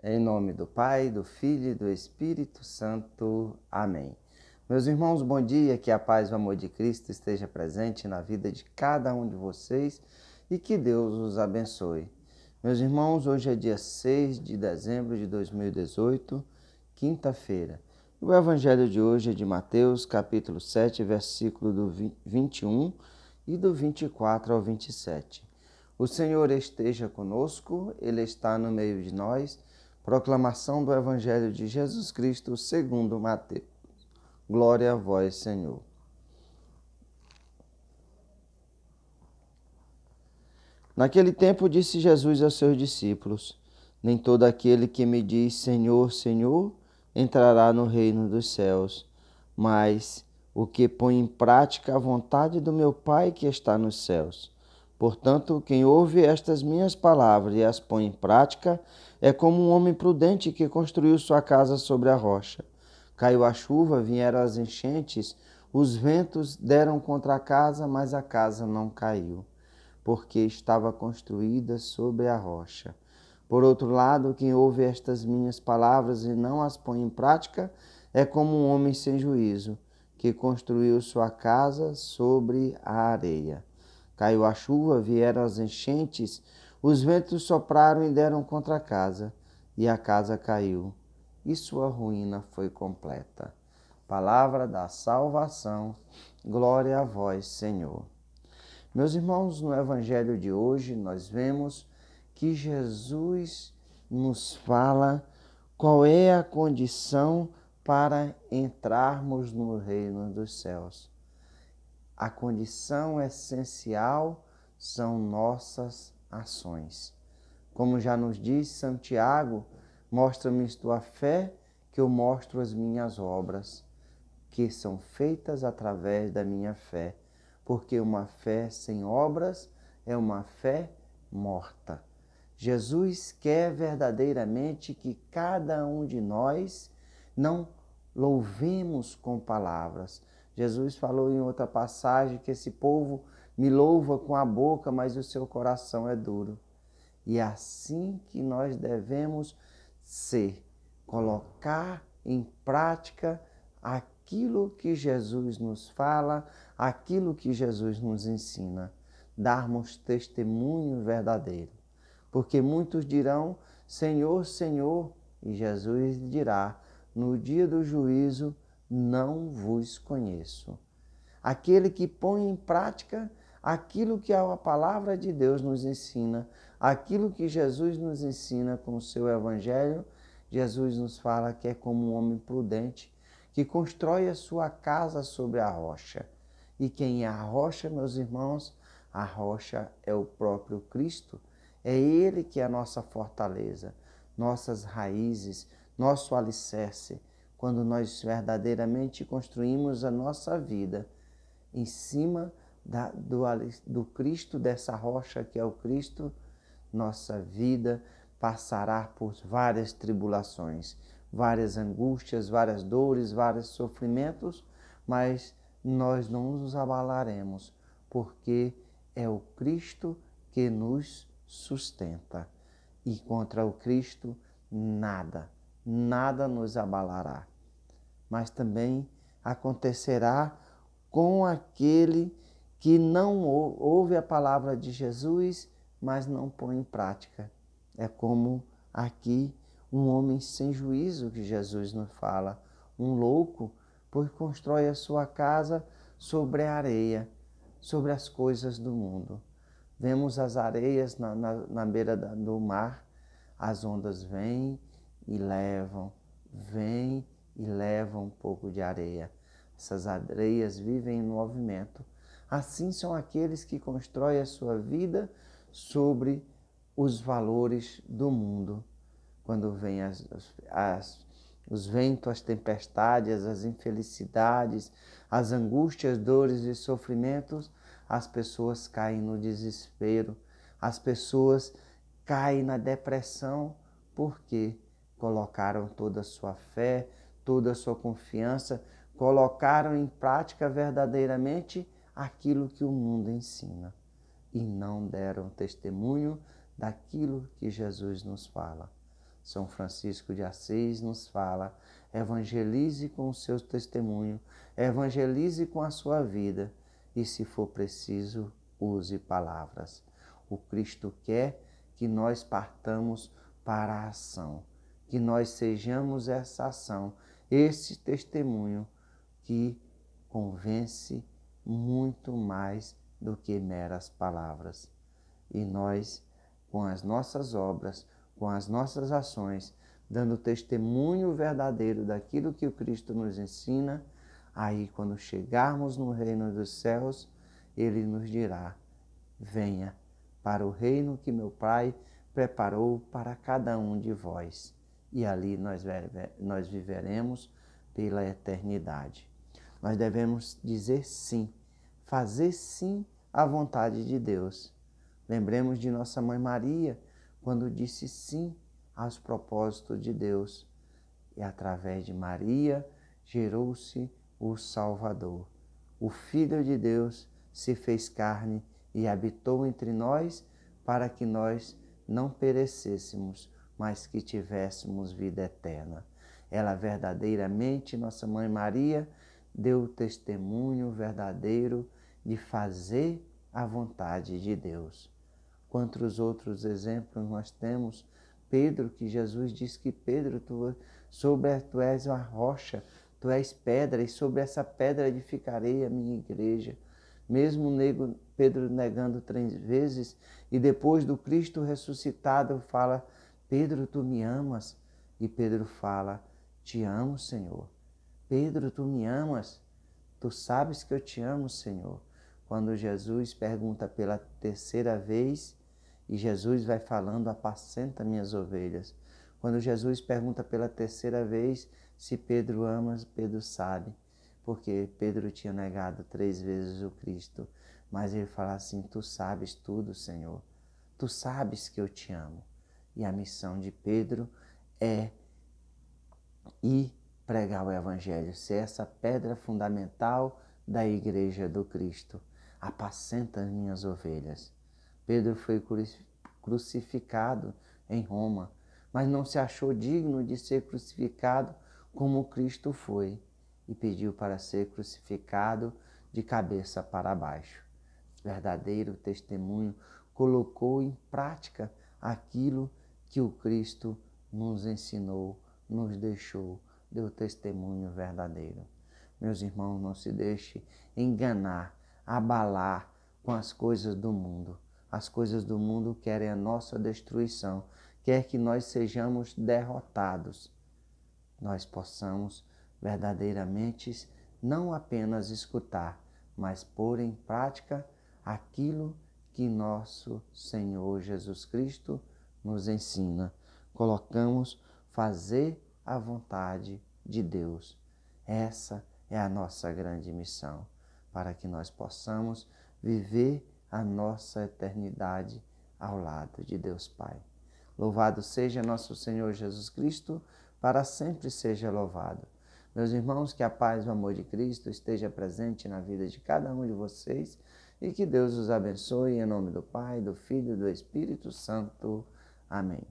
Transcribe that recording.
Em nome do Pai, do Filho e do Espírito Santo. Amém. Meus irmãos, bom dia, que a paz e o amor de Cristo esteja presente na vida de cada um de vocês e que Deus os abençoe. Meus irmãos, hoje é dia 6 de dezembro de 2018, quinta-feira. O evangelho de hoje é de Mateus, capítulo 7, versículo do 21 e do 24 ao 27. O Senhor esteja conosco, Ele está no meio de nós. Proclamação do Evangelho de Jesus Cristo segundo Mateus. Glória a vós, Senhor. Naquele tempo disse Jesus aos seus discípulos: Nem todo aquele que me diz Senhor, Senhor, entrará no reino dos céus, mas o que põe em prática a vontade do meu Pai que está nos céus. Portanto, quem ouve estas minhas palavras e as põe em prática é como um homem prudente que construiu sua casa sobre a rocha. Caiu a chuva, vieram as enchentes, os ventos deram contra a casa, mas a casa não caiu, porque estava construída sobre a rocha. Por outro lado, quem ouve estas minhas palavras e não as põe em prática é como um homem sem juízo, que construiu sua casa sobre a areia. Caiu a chuva, vieram as enchentes, os ventos sopraram e deram contra a casa, e a casa caiu, e sua ruína foi completa. Palavra da salvação, glória a vós, Senhor. Meus irmãos, no evangelho de hoje nós vemos que Jesus nos fala qual é a condição para entrarmos no reino dos céus. A condição essencial são nossas ações. Como já nos diz Santiago, mostra-me tua fé, que eu mostro as minhas obras, que são feitas através da minha fé. Porque uma fé sem obras é uma fé morta. Jesus quer verdadeiramente que cada um de nós não louvemos com palavras. Jesus falou em outra passagem que esse povo me louva com a boca, mas o seu coração é duro. E é assim que nós devemos ser, colocar em prática aquilo que Jesus nos fala, aquilo que Jesus nos ensina, darmos testemunho verdadeiro. Porque muitos dirão, Senhor, Senhor, e Jesus dirá, no dia do juízo, não vos conheço. Aquele que põe em prática aquilo que a palavra de Deus nos ensina, aquilo que Jesus nos ensina com o seu evangelho, Jesus nos fala que é como um homem prudente que constrói a sua casa sobre a rocha. E quem é a rocha, meus irmãos? A rocha é o próprio Cristo. É Ele que é a nossa fortaleza, nossas raízes, nosso alicerce, quando nós verdadeiramente construímos a nossa vida em cima do Cristo, dessa rocha que é o Cristo, nossa vida passará por várias tribulações, várias angústias, várias dores, vários sofrimentos, mas nós não nos abalaremos, porque é o Cristo que nos sustenta. E contra o Cristo, nada nos abalará. Mas também acontecerá com aquele que não ouve a palavra de Jesus, mas não põe em prática. É como aqui um homem sem juízo que Jesus nos fala, um louco, pois constrói a sua casa sobre a areia, sobre as coisas do mundo. Vemos as areias na beira do mar, as ondas vêm e levam um pouco de areia. Essas areias vivem em movimento. Assim são aqueles que constroem a sua vida sobre os valores do mundo. Quando vêm os ventos, as tempestades, as infelicidades, as angústias, dores e sofrimentos, as pessoas caem no desespero, as pessoas caem na depressão, porque colocaram toda a sua fé, toda a sua confiança, colocaram em prática verdadeiramente aquilo que o mundo ensina e não deram testemunho daquilo que Jesus nos fala. São Francisco de Assis nos fala: evangelize com o seu testemunho, evangelize com a sua vida e, se for preciso, use palavras. O Cristo quer que nós partamos para a ação, que nós sejamos essa ação, esse testemunho que convence muito mais do que meras palavras. E nós, com as nossas obras, com as nossas ações, dando testemunho verdadeiro daquilo que o Cristo nos ensina, aí quando chegarmos no reino dos céus, Ele nos dirá: venha para o reino que meu Pai preparou para cada um de vós. E ali nós viveremos pela eternidade. Nós devemos dizer sim, fazer sim à vontade de Deus. Lembremos de nossa mãe Maria, quando disse sim aos propósitos de Deus. E através de Maria gerou-se o Salvador. O Filho de Deus se fez carne e habitou entre nós para que nós não perecêssemos, mas que tivéssemos vida eterna. Ela verdadeiramente, nossa mãe Maria, deu o testemunho verdadeiro de fazer a vontade de Deus. Quantos outros exemplos nós temos? Pedro, que Jesus disse que Pedro, tu és uma rocha, tu és pedra, e sobre essa pedra edificarei a minha igreja. Mesmo Pedro negando 3 vezes, e depois do Cristo ressuscitado fala: Pedro, tu me amas? E Pedro fala: te amo, Senhor. Pedro, tu me amas? Tu sabes que eu te amo, Senhor. Quando Jesus pergunta pela 3ª vez, e Jesus vai falando: apacenta minhas ovelhas. Quando Jesus pergunta pela 3ª vez se Pedro ama, Pedro sabe, porque Pedro tinha negado 3 vezes o Cristo. Mas ele fala assim: tu sabes tudo, Senhor. Tu sabes que eu te amo. E a missão de Pedro é ir pregar o Evangelho, ser essa pedra fundamental da igreja do Cristo. Apacenta as minhas ovelhas. Pedro foi crucificado em Roma, mas não se achou digno de ser crucificado como Cristo foi, e pediu para ser crucificado de cabeça para baixo. Verdadeiro testemunho, colocou em prática aquilo que o Cristo nos ensinou, nos deixou, deu testemunho verdadeiro. Meus irmãos, não se deixe enganar, abalar com as coisas do mundo. As coisas do mundo querem a nossa destruição, quer que nós sejamos derrotados. Nós possamos verdadeiramente não apenas escutar, mas pôr em prática aquilo que nosso Senhor Jesus Cristo nos ensina. Colocamos fazer a vontade de Deus. Essa é a nossa grande missão, para que nós possamos viver a nossa eternidade ao lado de Deus Pai. Louvado seja nosso Senhor Jesus Cristo, para sempre seja louvado. Meus irmãos, que a paz e o amor de Cristo esteja presente na vida de cada um de vocês e que Deus os abençoe em nome do Pai, do Filho e do Espírito Santo. Amém.